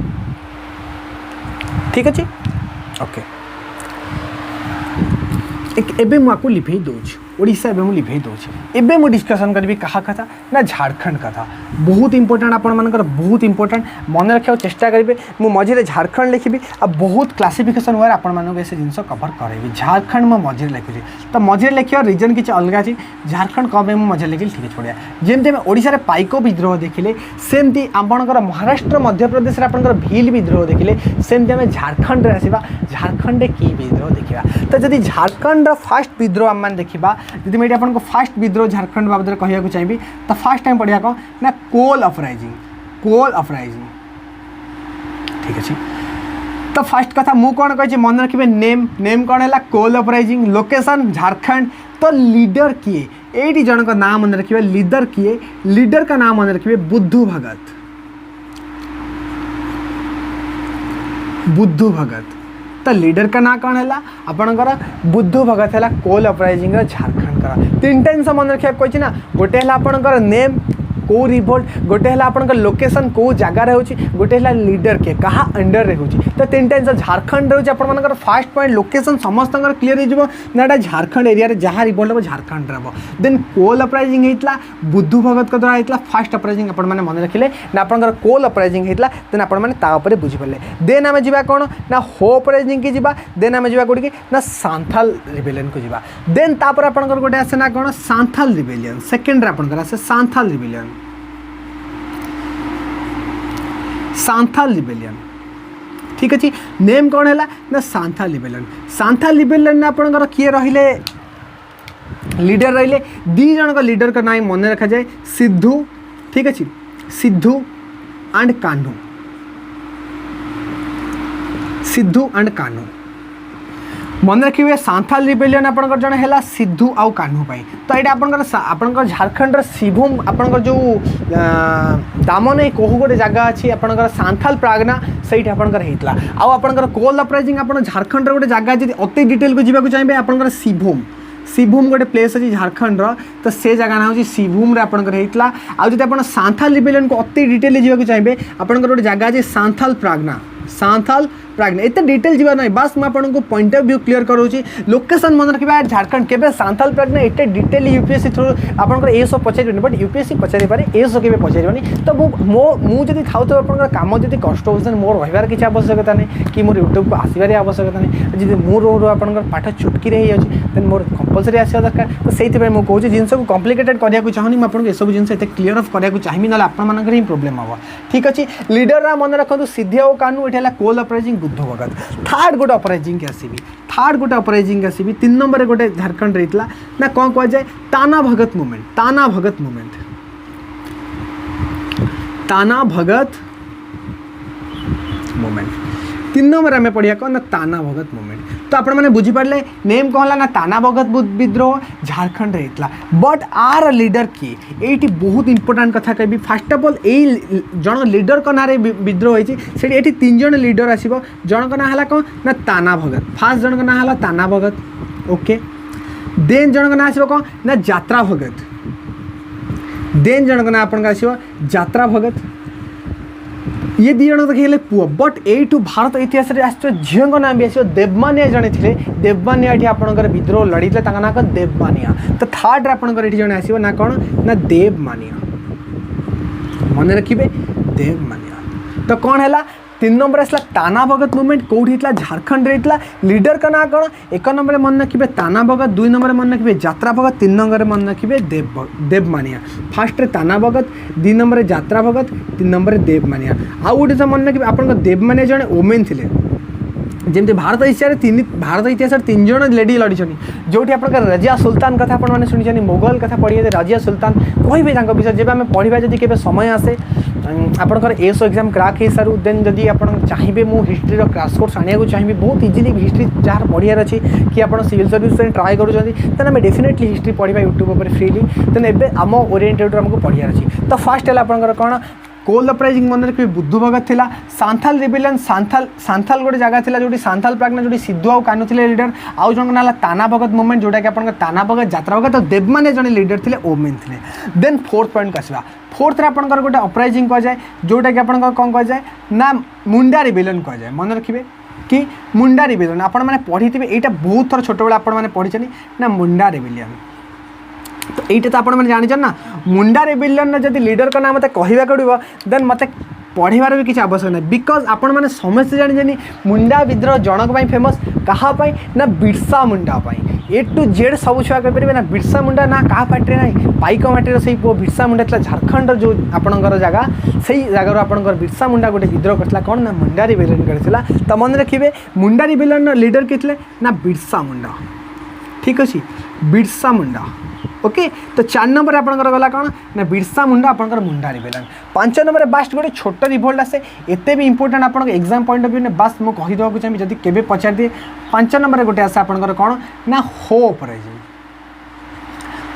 ठीक अच्छे ओके एबे मुझे लिभे दूँ ओडिशा एवं लिभे दूँ एवं मुझे डिस्कसन करी क्या कथा ना झारखंड कथा बहुत इंपोर्टेंट आपर बहुत इंपोर्टेंट मन रखा चेष्टा करेंगे मु मझे झारखंड लिखी आ बहुत क्लासिफिकेशन वे आपको से जिन कवर करेंगे झारखंड मो मझे लिखुची तो मझे लिखा रिजन किसी अलग अच्छी झारखंड कम मुझे मझे लिखी ठीक है बढ़िया जमी आम ओडिशा पाइक विद्रोह देखिले सेमती आपणकर महाराष्ट्र मध्यप्रदेश आपंकर भील विद्रोह देखिले सेमती आम झारखंड आसवा झारखंड की विद्रोह देखा तो जदि झारखंड फास्ट विद्रोह आम देखा जब मैं आपको फास्ट विद्रोह झारखंड बाबद कहूँ चाहिए तो फास्ट टाइम पढ़िया कौन ना कोल अपराइजिंग ठीक अच्छे तो फास्ट कथा मु कौन कही मन रखिए नेम नेम कौन है कोल अपराइजिंग लोकेशन झारखंड तो लीडर किए ये जन का नाम मन रखिए लीडर किए लीडर का नाम मन रखिए बुद्धू भगत तो लीडर का ना कौन है आपणकर बुद्धू भगत है कोल अपराइजिंग झारखंड का तीन टा जिन मन रखा कही ना गोटे है आपणकर नेम को रिवोल्ट गोटे है आपणकर लोकेशन को जगार हो गोटे है लीडर के कहा अंडर हो तो तीन टा जिन झारखंड रोचे आपर फास्ट पॉइंट लोकेशन समस्त क्लीयर होना झारखंड एरिया जहाँ रिवोल्ट हम झारखंड हम देन कोल अपराइजिंग होता बुद्धू भगत द्वारा होता फास्ट अपराइजिंग आप मन रखिले ना आपंकर कोल अपराइजिंग होता देन आपने बुझीपारे देन आम जा कौन ना हो अपराइजिंग की जावा देन आम जा कौटी ना सांथाल रिबेलियन को जावा देन तापर आपंकर गोटे आसे ना कौन सांथाल रिबेलियन सेकेंड आपंकर आसे सांथाल रिबेलियन ठीक अच्छे नेम कौन है ना सांथाल रिबेलियन आपंकर किए रहिले लीडर रहिले दी जन का लीडर का नाम मन रखा जाए सिद्धू ठीक अच्छे सिद्धू एंड कान्हू मन रखिए सांथाल रिबेलियन आपंकर जन है सिद्धू आउ कान्हू तो ये आपंकर झारखंड शिवभूम आपंकर जो दामन कहू गोटे जगह अच्छी आपंकर सांथाल प्रागना से होता आउ आपंकर कोल अपराइजिंग आप झारखंड गोटे जगह जी अति डिटेल को जावाक चाहिए आपंकर शिवभूम गोटे प्लेस अच्छी झारखंड तो से जगह ना हूँ शिवभूम आपंकर होता आउ जब आप सांथाल रिबेलियन को अति डिटेल जावाक चाहिए आपंकर गोटे जगह अच्छी सांथाल प्रागना एत डिटेल जीवा ना बस मुझे पॉइंट ऑफ व्यू क्लियर करोची लोकेशन मन रखा झारखंड के सांथाल प्रागना एत डिटेल यूपीएससी थ्रू आपंकर ए सब पचारे बट यूपीएससी पचारि पारे ए सब के पचारे तो मुझे था कम जब कष्ट हो मोर रही किसी आवश्यकता नहीं कि मोर यूट्यूब को आसबार आवश्यकता नहीं जी मोर आपंकर पाठ चुटकी देन मोर कंपलसरी आसा दरकार तो से मुझे जिन को कम्प्लिकेटेड करने चाहूनी मुझे सब जिन क्लीयर अफ करने चाहिए ना आपर ही प्रोब्लेम हम ठीक अच्छे लीडर मन रखु सिद्धि और कानू ये कोल अपराइजिंग बुद्धू भगत थर्ड गोटे अपराइजिंग आसबी 3 नंबर गोटे झारखंड रही ना कौन कह जाए ताना भगत मूवमेंट 3 नंबर आम पढ़िया कौन ना ताना भगत मूवमेंट तो आप मैंने बुझीपारे नेम कौन है ना ताना भगत विद्रोह झारखंड होता बट आर लीडर किए ये बहुत इंपोर्टेंट कथा कहि फास्ट ऑफ ऑल यही जन लीडर का ना विद्रोह होती ये 3 जन लीडर आसो जन का ना है कौन ना ताना भगत फास्ट जन का ना है ताना भगत ओके देन जन का ना आसो कौन ना जात्रा भगत देन जन का ना आपन आसो जात्रा भगत ये दी जन देखिए पुआ बट यू भारत इतिहास झील का नाम भी आस देवमानिया जड़े थे देवमानिया ये आपंकर विद्रोह लड़ी ना कौन देवमानिया तो थर्ड आपंकर ये जन आसो ना कौन ना देवमानिया मन रखिए देवमानिया तो कौन है 3 नंबर आसला ताना भगत मूवमेंट कौटी होता झारखंड होता लीडर का ना कौन 1 नंबर मन रखिए ताना भगत 2 नंबर मन रखिए जात्रा भगत 3 नंबर मन रखिए देवमानिया फास्ट ताना भगत 2 नंबर जात्रा भगत 3 नंबर देवमानिया आउ गोटे मन रखिए आप देवमानिया जड़े ओमेन थे जमी भारत इतिहास 3 जन लेडी लड़ी जोटी आप रजिया सुल्तान कथा आपने शुणी मोगल कथा पढ़ी रजिया सुल्तान कहे विषय जब आम पढ़ा जब के समय आसे आपंकर एसो एग्जाम क्रैक हो सारू देन जदि आप चाहिए मु हिस्ट्री क्रैश कोर्स आने को चाहिए बहुत इजिली हिस्ट्री जहाँ पढ़ार अच्छी कि आप सिविल सर्विस ट्राए करें आम डेफिनेटली हिस्ट्री पढ़ा यूट्यूब पर फ्रीली देन एवं आम ओरिएंटेड आमको पढ़ार अच्छी तो फास्ट है आपंकर कौन कोल अपराइजिंग मन रखिए बुद्धू भगत थिला सांथाल रिबेलियन सांथाल गोटे जगह थिला जोटी सांथाल प्रागना जोटी सिद्धू आउ कान्हू थिले लीडर आउ जन ना ताना भगत मूवमेंट जोटा कि आपन ताना भगत जात्रा भगत तो देवमानिया जने लीडर थिले ओमेन थिले देन फोर्थ पॉइंट को आसवा फोर्थ रे आपन गोटे अपराइजिंग कह जाए जोटा कि आपन कौन कह जाए ना मुंडा रिबेलियन कह जाए मन रखिए कि मुंडा रिबेलियन आपण मैंने पढ़ी थे यहाँ बहुत थर छोट बेले मैंने पढ़ी ना मुंडा रिबेलियन। तो ये तो आपने जान ना मुंडा रिबेलियन जब लीडर का ना मत कहवा पड़ो देन मत पढ़ार भी किसी आवश्यक ना बिकज आपण मैंने समस्ते जानी मुंडा विद्रोह जनक फेमस कहाँपाई ना बिरसा मुंडा ए टू जेड सब छुआ करेंगे ना बिरसा मुंडा ना क्या पार्टी ना पाइक माटीर से पु बिरसा मुंडा था झारखंड जो आपणकर जगह से जगार आपंकर बिरसा मुंडा गोटे विद्रोह करता कौन ना मुंडा रिबेलियन करता। तो मन रखिए मुंडा रिबेलियन लीडर किए ना बिरसा मुंडा। ठीक अच्छे बिरसा मुंडा ओके। तो 4 नंबर आपंकर गला कौन ना बिरसा मुंडा आपंकर मुंडा रिबेलियन। 5 नंबर बास्ट गोटे छोट रिभोल्ट आसे एते भी इंपोर्टेंट आप एग्जाम पॉइंट ऑफ व्यू ने बास मुझे कहीदेक चाहिए जब केवे पचार दिए 5 नंबर गोटे आसे आपंकर कौन ना हो अपराइजिंग।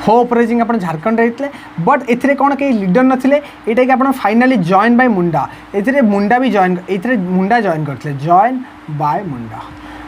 हो अपराइजिंग आप झारखंड रहते बट ए कौन कहीं लीडर नथिले यहाँ कि आप फाइनाली जॉइन बाय मुंडा ए मुंडा भी जॉइन मुंडा जॉइन करते जॉइन बाय मुंडा।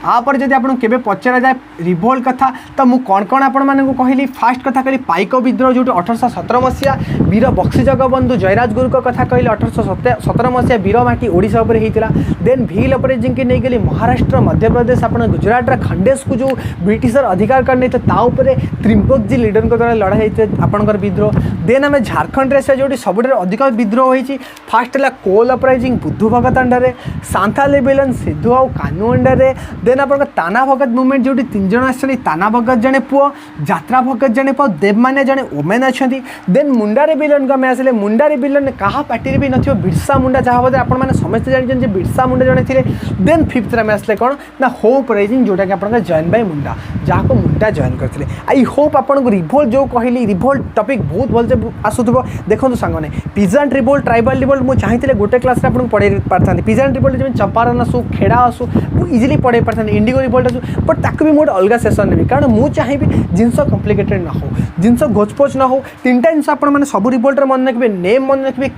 आपर जब आपको केवे पचरा जाए रिभोल्ट कथा तो मुझे कौन कौन आपण मानक कहली फास्ट कथा कहली पाइक विद्रोह जो 1817 मसीहा वीर बक्सी जगबंधु जयराज गुरु कथा कहली 1817 मसीहा वीर माटी ओडिशा उपर होता। देन भील अपराइजिंग की नहीं गली महाराष्ट्र मध्यप्रदेश आप गुजरात खंडेश को जो ब्रिटिशर अधिकार करने ताऊपर त्रिंपक जी लीडर द्वारा लड़ाई आपंकर विद्रोह। देन आम झारखंड से जो सब अधिक विद्रोह होती फास्ट है कोल अपराइजिंग बुद्धू भगत अंडर सांथाल रिबेलियन सिद्धू आउ कानू अंडर। देन आप ताना भगत मुवमेंट जो 3 जन आसछन्ति ताना भगत जड़े पुओ जात्रा भगत जड़े पुओ देवमान्य जड़े ओमेन अच्छा। देन मुंडा रिबेलियन को आसे मुंडा रिबेलियन क्या पार्टी भी नथिबो बिरसा मुंडा जहाँ बोलते आप समस्त जानते बिरसा मुंडा जड़े थे। देन 5th में आसले कौन ना होप अपराइजिंग जोटा कि आप जॉइन बाय मुंडा जहाँ को मुंडा जॉइन करते। आई होप आपको रिभोल्ट जो कहली रिभोल्ट टॉपिक बहुत भलसे आसुथबो। देखो सांगने पिजेंट रिभोल्ट ट्राइबल रिभोल्ट मुझे चाहिए गोटे क्लास आपको पढ़ाई पारि पिजेंट रिभोल्ट जब चंपारण आसू खेड़ा आसू मुझे इजिली पढ़ाई पारि इंडिगो रिभोल्ट आसू बट ताकू भी मोटे अलग सेसन नेबी कारण मुझे चाहिए जिनस कम्प्लिकेटेड ना हो जिनस गोचपोच ना हो। 3टा जिनस आप सब रिभोल्टर मन रखिए नेम मन रखिए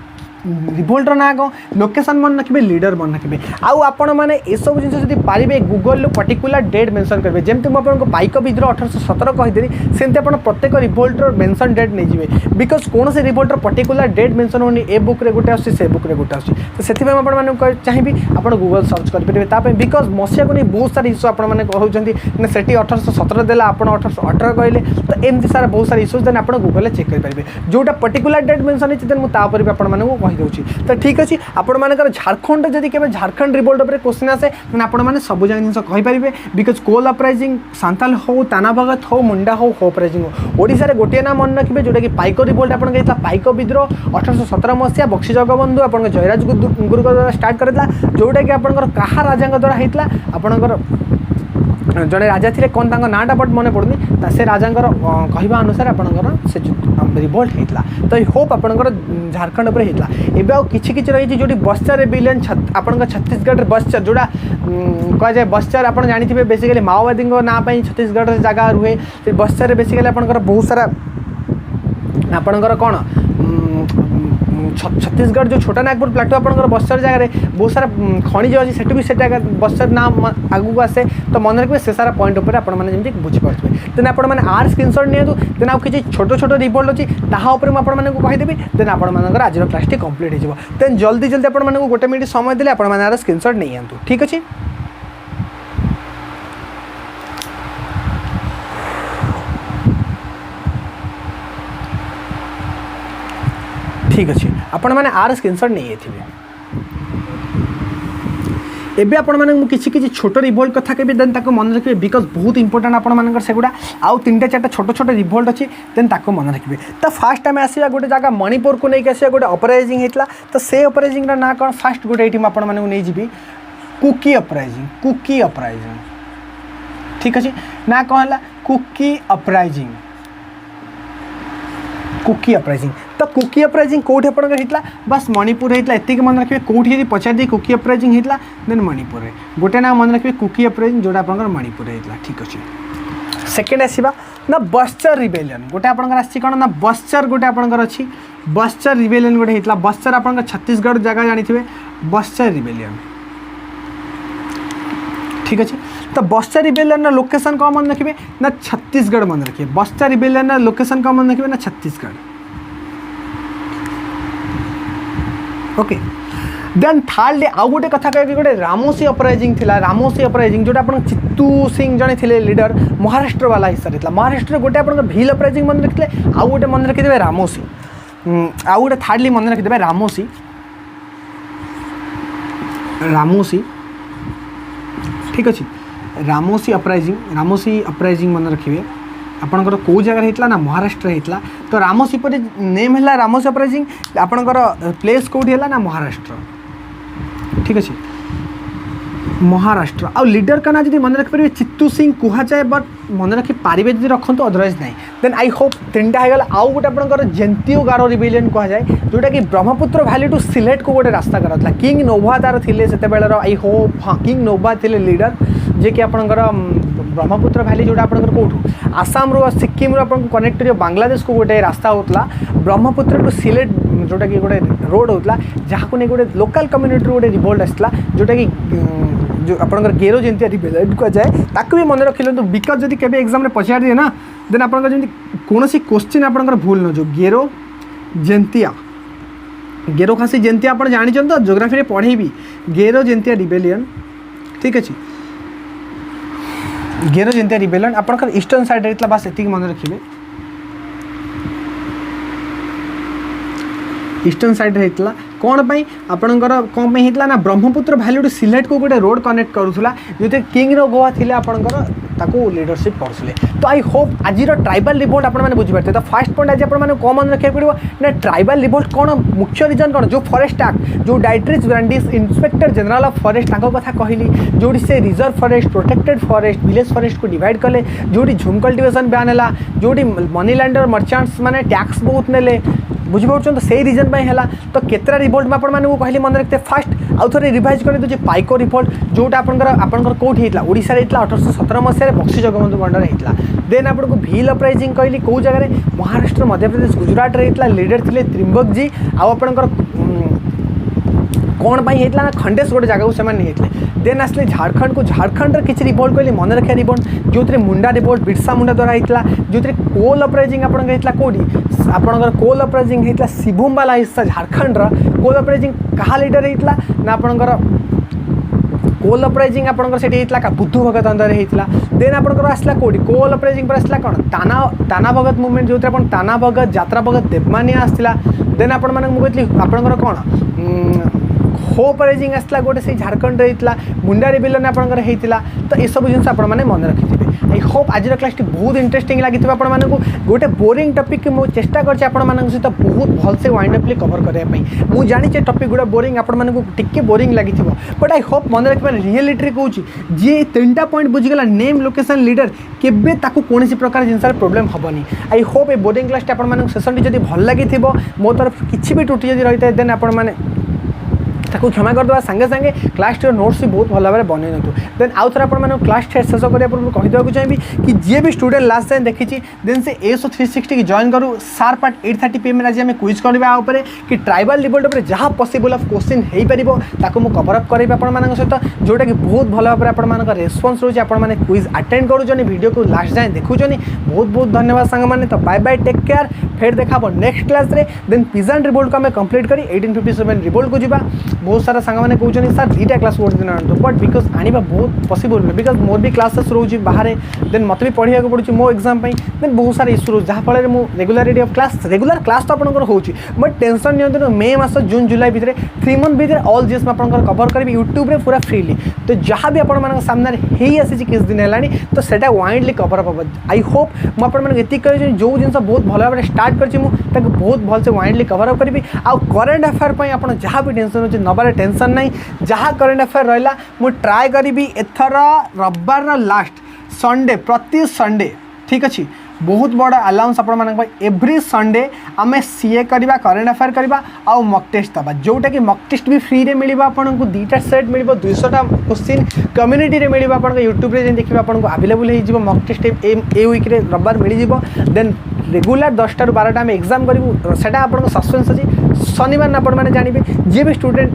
रिभोल्टर ना कौन लोकेशन मन रखिए लीडर मन रखिए आउ आपण मैंने ये सब जिन जब पारे गूगल पर्टिकुलर डेट मेंशन करेंगे जमी मुझे पाइक विद्रोह 1817 कहीदेली सेमती आप प्रत्येक रिभोल्टर मेंशन डेट नहीं जाए बिकज कौन से रिभोल्टर पर्टिकुलर डेट मेंशन होनी ए बुक रे गोटे आसे बुक रे गोटे आसे। तो से चाहिए आप गूगल सर्च करेंगे बिकज मसीहा को नहीं बहुत सारा इश्यू आपने कहते से 1817 देला आप 1818 कहले तो एमती सारा बहुत सारा इश्यूज देन आप गूगल चेक करेंगे जोटा पर्टिकुलर डेट मेंशन होती है मुझे भी आपको तो ठीक अच्छे आपण मानकर झारखंड जदि के झारखंड रिभोल्ट उपर क्वेश्चन आसे आपण मैंने सब जिन कहींपारे बिकज कोल अपराइजिंग सांताल हो ताना भगत हो मुंडा हो अपराइजिंग हो ओडिशा गोटे ना मन रखिए जोटा कि पाइक रिभोल्ट आप पाइक विद्रोह 1817 मसीहा बक्सी जगबंधु आप जयराज गुरु द्वारा स्टार्ट करता जोटा कि आपंकर कहा राजा द्वारा होता आपंकर जड़े राजा थे कौन नाटा बट मन पड़ूनी से राजा कहवा अनुसार आपंकर से रिभोल्ट होता। तो होप आपंकर झारखंड उपर होता एवं आउ कि रही जो बस्तर रिबेलियन आप छत्तीसगढ़ बस्तर जोड़ा कह जाए बस्तर आप जानते बेसिकली माओवादी ना छत्तीसगढ़ जगह रुहे बस्तर बेसिकली आपंकर बहुत सारा आपंकर कौन छत्तीसगढ़ जो छोटा नागपुर प्लाटू आपंकर बस्तर जगह बहुत सारा खनिज अच्छी से भी बस्तर नाम आगू आसे तो मन रखिए से सारा पॉइंट उपर आपने बुझीपे देन आप आर स्क्रीनशॉट नियंतु देन आउ किसी छोट छोट रिपोर्ट अच्छी तापर मुझे कहीदेवी देन आपर आज क्लास टी कंप्लीट हो देन जल्दी जल्दी आपको गोटे मिनट समय देते आप स्क्रीनशॉट नहीं आंतु ठीक अच्छे। ठीक अच्छे आपण मैंने आर स्क्रीनशॉट नहीं आए एबे आपण माने किसी किसी छोट रिभोल्ट कथा के देन ताको मन रखिए बिकज बहुत इंपोर्टेंट आपण मानकर सेगुड़ा आउ 3टा 4टा छोट छोट रिभोल्ट अच्छी देन ताको मन रखिए। तो फास्ट आम आसा गोटे जगह मणिपुर को लेकिन आसा गोटे अपराइजिंग होता तो से अपराइजिंग ना कौन फास्ट गोटे ये आपण मानक नहीं जी कुकी अपराइजिंग ठीक अच्छे ना कौन है कुकी अपराइजिंग तो कुकी अपराइजिंग कौटी आप होता बस मणिपुर होता एतिक मन रखिए कौटी यदि पचार दी कुकी अपराइजिंग होता देन मणिपुर में गोटे ना मन रखिए कुकी अपराइजिंग जोटा आप मणिपुर होता ठीक अच्छे। सेकेंड आसवा ना बस्तर रिबेलियन गोटे आप कौन ना बस्तर गोटे आपंकर अच्छी बस्तर रिबेलियन गोटे होता बस्तर आप छत्तीसगढ़ जगह जानते बस्तर रिबेलियन ठीक अच्छे। तो बस्तर रिबेलियन लोकेशन कौन मन रखिए ना छत्तीसगढ़ मन रखिए बस्तर रिबेलियन लोकेशन कौन मन रखिए ना छत्तीसगढ़ ओके। देन थार्डली आउ गोटे कथा कह गोटे रामोसी अपराइजिंग थिला रामोसी अपराइजिंग जोटा अपन चित्तू सिंह जने थिले लीडर महाराष्ट्र वाला हिस्सा रे महाराष्ट्र गोटे अपन भील अपराइजिंग मन रखिले आउ गोटे मन रखिदेबे रामोसी आउ गोटे थार्डली मन रखिदेबे रामोसी रामोसी ठीक अच्छे रामोसी अपराइजिंग मन रखिए आपणकर कौ जगह होता ना महाराष्ट्र होता तो रामोसी पर नेम है रामोसी अपराइजिंग आपणकर प्लेस कौटी है ना महाराष्ट्र ठीक अच्छे महाराष्ट्र आ लीडर का ना जी मन रखिपारे चित्तू सिंह कहुए बट मन रखी पारे जी रखु अदरवाइज ना देन आई होप तीनटा होगा आउ गोटे आपंकर जेन्तियो गारो रिबेलियन कहुए जोटा कि ब्रह्मपुत्र भैली टू सिलेट को गोटे रास्ता कराला किंग नोभा तार थे से आई होप हाँ किंग नोभा थे लीडर जे कि आपंकर ब्रह्मपुत्र भैली जोटा आपंकर कौटू आसाम रू सिक्किम रू आपन कनेक्ट कर बांग्लादेश को गोटे रास्ता होता ब्रह्मपुत्र टू सिलेट जोटा कि गोटे रोड होता जहाँ को नहीं गोटे लोकल कम्युनिटी गोटे रिवोल्ट आसला जोटा कि जो आपंकर गेरो जेन्तिया रिबेलियन कहुए ताकू भी मन रखी लो बिकज जब केबे एग्जाम रे पचार दिए ना देन आपंकर जमी कौन क्वेश्चन आपंकर भूल न जो गेरो खासी जेन्तिया आप जानते तो जोग्राफी पढ़ेबी गेरो जेन्तिया रिबेलियन ठीक अच्छे गेरो जेन्तिया रिबेलियन आपंकर ईस्टर्न साइड रहता बास एति मन रखिए ईस्टर्न साइड रहता कौन पाई आपणकर कौन पाई होता ना ब्रह्मपुत्र भैली सिलेट को गोटे रोड कनेक्ट करूला जो किंग नोभा थे आपणकर ताको लीडरशिप करते तो आई होप आज ट्राइबल रिवोल्ट आपने बुझीपारे तो फास्ट पॉइंट आज आपने कौन मन रखा पड़ो ना ट्राइबल रिवोल्ट कौन मुख्य रीजन कौन जो फॉरेस्ट एक्ट जो Dietrich Brandeis inspector general of forest कथा कहली जोड़ी से reserve forest protected forest village forest को डिवाइड कले जोड़ी झूम कल्टिवेशन बैन है जोड़ी मनी लैंडर मर्चेंट्स माने टैक्स बहुत नेले बुझीपार तो से रिजन है तो केतरा रिवोल्ट में आपको कहली मन रखते फास्ट आउ थे रिवाइज कर दूसरे पाइको रिवोल्ट जोटा आपंकर कौटी होता ओडिशा 1817 मसीह बक्सी जगबंधु मंडल होता देन आपको भील अपराइजिंग कहली कौ जगह महाराष्ट्र मध्यप्रदेश गुजरात होता लीडर थे त्रिंबक जी आपंकर कौन पाई होता ना खंडेश गोटे जगह से नहीं देन आसले झारखंड को झारखंड किसी रिवोल्ट कहली मन रखा रिवोल्ट जो मुंडा रिवोल्ट बिरसा मुंडा द्वारा होता जो कोल अपराइजिंग आपंकर कौटी आपंकर कोल अपराइजिंग होता शिवम वाला हिस्सा झारखंड कोल अपराइजिंग क्या लीडर होता ना आपंकर कोल अपराइजिंग आपंकर से होता बुद्धू भगत अंदर होता देन आपंकर आसला कौटी कोल अपराइजिंग पर आसला कौन ताना भगत मुवमेंट जो ताना भगत जात्रा भगत देवमानिया आसला देन आपण कहती आपंकर कौन खो अपराइजिंग आसला गोटे से झारखंड होता मुंडा रिबेलियन आपंकर होता तो ये सब जिन आपने मन रखिथे आई होप आज क्लास बहुत इंटरेस्टिंग लगी आपको गोटे बोरिंग टपिक मुझे चेष्टा कर सहित बहुत भलसे वाइंड अपली कवर करने मुझे जानी टपिक गुड़ा बोरिंग आपको टिके बोरिंग लगी बट आई होप मन रखिए रियलिटी कहूँ जी तीनटा पॉइंट बुझीगला नेम लोकेशन लीडर केबे ताकू कौन प्रकार जिनस प्रोब्लेम हेनी आई होप ये बोरिंग क्लास आप सेसन जब भल लगी मो तरफ किसी भी त्रुटि जब रही है देन आपने ताकू क्षमा करदे सांगे सांगे क्लास टेर नोट्स भी बहुत भल भाव में बनई नु देन आउ थे आप क्लास टेस्ट शेष करने पूर्व कहीदेक चाहिए कि जी भी स्टूडेंट लास्ट टाइम देखी देन से ASO 360 की जॉइन करूँ शार्प एट 8:30 PM आज आम क्विज करवा कि ट्राइबल रिवोल्ट पर जहाँ पॉसिबल ऑफ क्वेश्चन हो पार मुझे कवर अप करें आपण सहित जोटा कि बहुत भल भाव में रेस्पन्स रोचे आपने क्विज अटेंड करूँ वीडियो को लास्ट जाए देखुं बहुत बहुत धन्यवाद सांग मैंने तो बाय बाय टेक केयर फिर देखा नेक्स्ट क्लास रे देन पिजन रिवोल्ट को आम कंप्लीट करी 1857 रिवोल्ट को जावा बहुत सारा सांग मैंने कहते सर 2टा क्लास गोटे दिन आनते बट बिकज आने बहुत पॉसिबल नुहे बिकज मोर भी क्लासेस रोचे बाहर देन मत भी पढ़ा पड़ू मो एग्जाम देन बहुत सारा इश्यू रोचे जहाँफल मुझे regularity of class regular class तो आपंकर होची बट टेंशन नि मे मास जून जुलाई भितर 3 मंथ भितर ऑल जीएस आपंकर कवर करी यूट्यूब रे पूरा फ्रीली तो जहाँ भी आपण सामने ही आसी किस दिन है तो सेटा वाइंडली कवर अप हम आई होप मुझे ये कह जो जिन बहुत भल भाव में स्टार्ट कर बहुत भलसे वाइंडली कवर अप करी आउ करेन्ट अफेयर पर आप जहाँ भी टेंशन अच्छे नबार टेंशन नहीं जहाँ करेन्ट अफेयर रहा मुझे ट्राए करी एथर रविवार लास्ट संडे प्रति संडे ठीक अच्छे बहुत बड़ा अलाउंस आप एव्री संडे आम सीए करवा करेन्ट अफेयर करवा आउ मक टेस्ट दबा जोटा कि मक टेस्ट भी फ्री मिल आपको 2टा सेट मिल 200टा क्वेश्चन कम्युनिटी मिल आप यूट्यूब रे देखिए आपको अवेलेबल हो मक टेस्ट ए वीक रविवार मिल जाव देन रेगुलर 10टा ରୁ 12टा आम एग्जाम करूँ से आपको सस्पेंस अच्छी शनिवार आपने जानते जी भी स्टूडेंट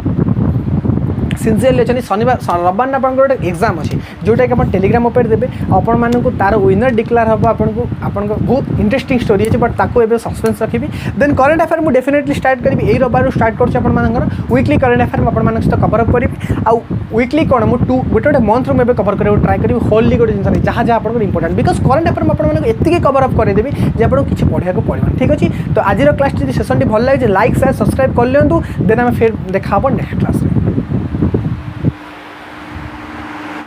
सिनसीयरली अच्छे शनिवार रविवार आप एग्जाम अच्छे जोटा कि आप टेलीग्राम उपर देते आपण मानक तार विनर डिक्लेयर हम आपको बहुत इंटरेस्टिंग स्टोरी अच्छे बट ताको एबे सस्पेंस रखी देन करंट अफेयर मुझे डेफिनेटली स्टार्ट करी यही रविवार स्टार्ट कर वीकली करंट अफेयर आप सहित कवर अप करी आउ वीकली कौन मुझे गोटे गोटे मंथ में कवर कर ट्राए करी होली गोटे जिन जहाँ जहाँ आप इंपोर्टेंट बिकज करंट अफेयर आपको कवर अप करदेवी जे आपको किसी पढ़ा पड़ो ठीक अच्छे तो आज क्लास सेसन टी भल लगे लाइक शेयर सब्सक्राइब कर लिंतु देन आम फिर देखा नेक्स्ट क्लास।